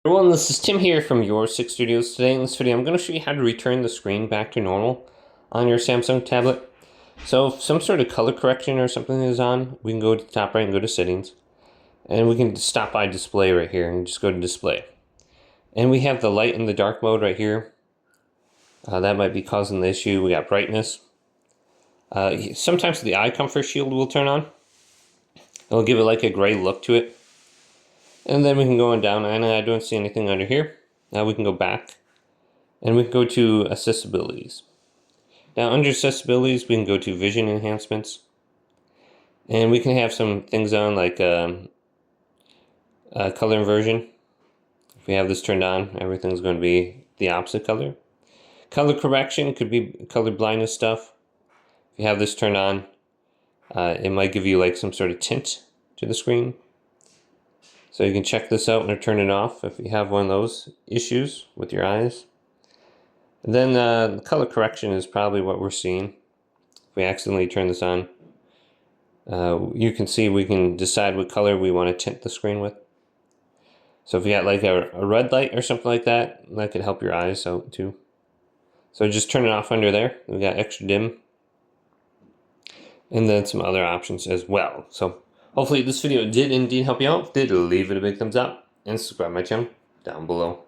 Everyone, this is Tim here from Your Six Studios. Today in this video, I'm going to show you how to return the screen back to normal on your Samsung tablet. So if some sort of color correction or something is on, we can go to the top right and go to Settings. And we can stop by Display right here and just go to Display. And we have the light and the dark mode right here. That might be causing the issue. We got brightness. Sometimes the eye comfort shield will turn on. It'll give it like a gray look to it. And then we can go on down, and I don't see anything under here. Now we can go back, and we can go to Accessibilities. Now under Accessibilities, we can go to Vision Enhancements. And we can have some things on like color inversion. If we have this turned on, everything's going to be the opposite color. Color correction could be color blindness stuff. If you have this turned on, it might give you like some sort of tint to the screen. So you can check this out and turn it off if you have one of those issues with your eyes. And then the color correction is probably what we're seeing. If we accidentally turn this on, you can see we can decide what color we want to tint the screen with. So if you got like a red light or something like that, that could help your eyes out too. So just turn it off under there. We got extra dim. And then some other options as well. So hopefully this video did indeed help you out. If it did, leave it a big thumbs up and subscribe to my channel down below.